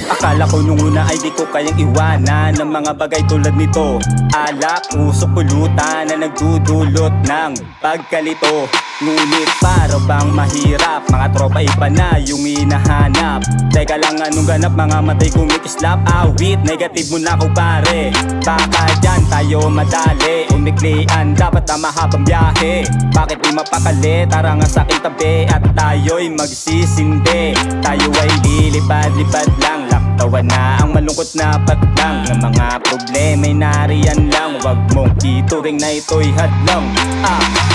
Akala ko nung una ay di ko kayang iwanan ng mga bagay tulad nito. Alak, usok, pulutan na nagdudulot ng pagkalito. Ngunit para bang mahirap, mga tropa iba na yung hinahanap. Teka lang, anong ganap, mga matay kumikislap. Awit, negative mo na ko pare. Baka dyan tayo madali, umiklian dapat na mahabang biyahe. Bakit di mapakali, tara nga sa aking tabi at tayo'y magsisindi. Tayo ay lilipad-lipad lang, laktawan na ang malungkot na patlang. Ng mga problema'y nariyan lang, wag mong ituring na ito'y hadlang.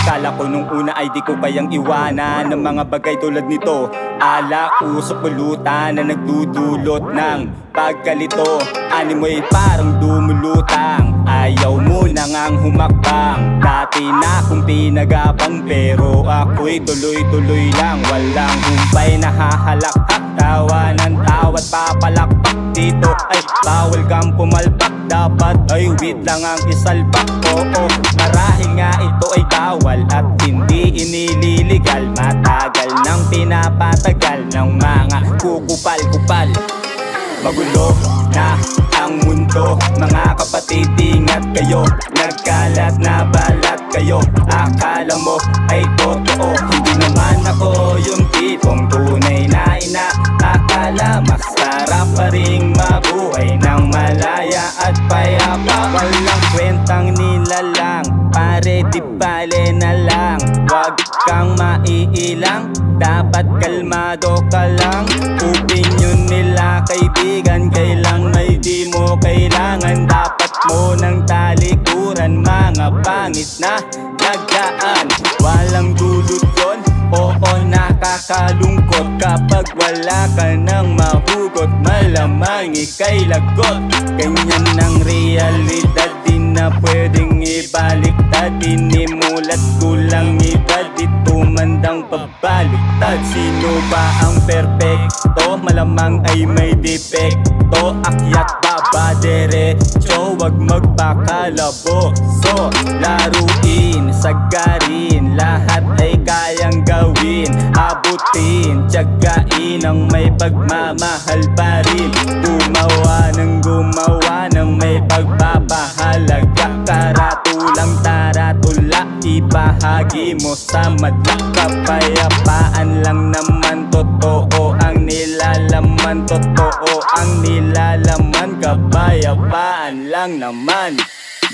Kala ko nung una ay di ko kayang iwanan ng mga bagay tulad nito. Alak, usok, pulutan na nagdudulot ng pagkalito. Animoy parang dumulutang, ayaw mo na ngang humakbang. Dati na akong pinagabang pero ako'y tuloy-tuloy lang. Walang humpay na hahalakhak, tawa ng tawat papalakpak. Dito ay bawal kang pumalpak, dapat ay wait lang ang isalpak. Oo, marahil nga ito ay bawal at hindi inililigal. Matagal nang pinapatagal ng mga kukupal-kupal. Magulo na ang mundo, mga kapatid, ingat kayo. Nagkalat na balat kayo, akala mo ay totoo. Hindi naman ako yung tipong tunay na ina. Akala masarap pa ring mabuhay ng malaya at payapa. Walang kwentang nilalang, pare di bale na lang. Wag kang maiilang, dapat kalmado ka lang. Opinyon nila kaibigan, kailang may di mo kailangan. Dapat mo ng talikuran, mga pangit na nagaan. Walang dulot yun, oo nakakalungkot. Kapag wala ka nang mahugot, malamang ika'y lagot. Ganyan ang realidad, di na pwedeng ibaliktad. Inimulat ko lang iba, di tumandang pabaliktad. Sino ba ang perpekto? Malamang ay may depekto. Akyat baba derecho, wag magpakalaboso. Laruin, sagarin, lahat ay kayang gawin. Abutin, tiyagain ang may pagmamahal pa rin. Gumawa ng may pagpapahalaga. Karatulang taratula, ibahagi mo sa madla. Kapayapaan lang naman, totoo ang nilalaman. Totoo ang nilalaman, kapayapaan lang naman.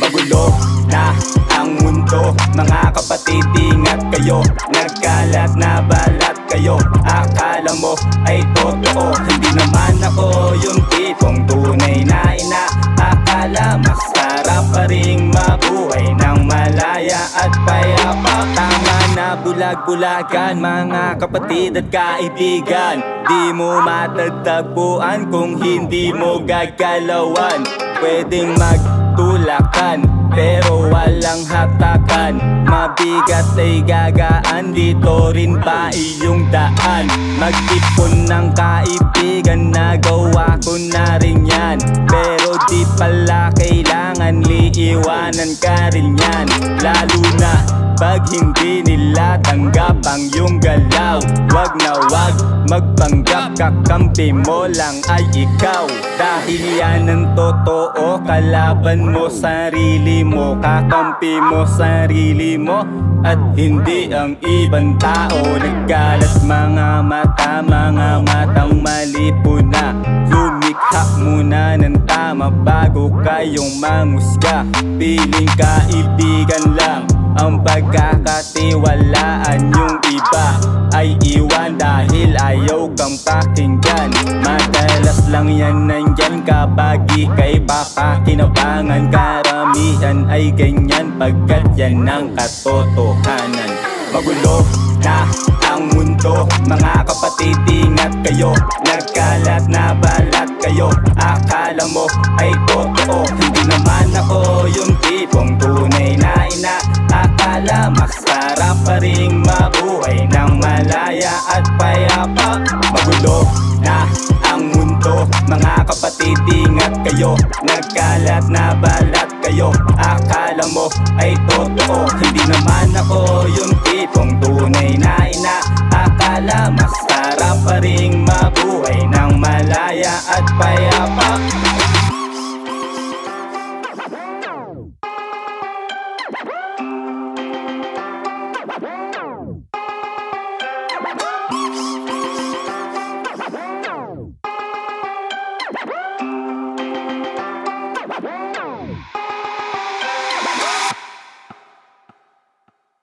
Magulo na ang mundo, mga kapatid, ingat kayo. Nagkalat na balat kayo, akala mo ay totoo. Hindi naman ako yung tipong tunay na ina. Akala masarap pa ring mabuhay ng malaya at payapa. Tama na bulag-bulagan, mga kapatid at kaibigan. Di mo matatagpuan kung hindi mo gagalawan. Pwedeng magtulakan pero walang hatakan. Mabigat ay gagaan, dito rin ba iyong daan? Mag-ipon ng kaibigan, nagawa ko na rin yan. Pero di pala kailangan, liiwanan ka rin yan. Lalo na pag hindi nila tanggap ang iyong galaw. Wag na wag magpanggap, kakampi mo lang ay ikaw. Dahil yan ang totoo, kalaban mo sarili mo. Kakampi mo sarili mo at hindi ang ibang tao. Nagkalat mga matang malipo na. Lumikha muna ng tama bago kayong mangusga. Piling kaibigan lang ang pagkakatiwalaan, yung iba ay iwan dahil ayaw kang pakinggan. Madalas lang yan nandyan kapag ika'y papakinabangan. Karamihan ay ganyan pagkat yan ang katotohanan. Magulo na ang mundo, mga kapatid, ingat kayo. Nagkalat na balat kayo, akala mo ay totoo. Hindi naman ako yung tipong tunay na ina. Akala masarap pa ring mabuhay ng malaya at payapa. Magulo na ang mundo, mga kapatid, ingat kayo. Nagkalat na balat kayo, akala mo ay totoo. Hindi naman ako yung tipong tunay na ina. Akala masarap pa ring mabuhay ng malaya at payapa.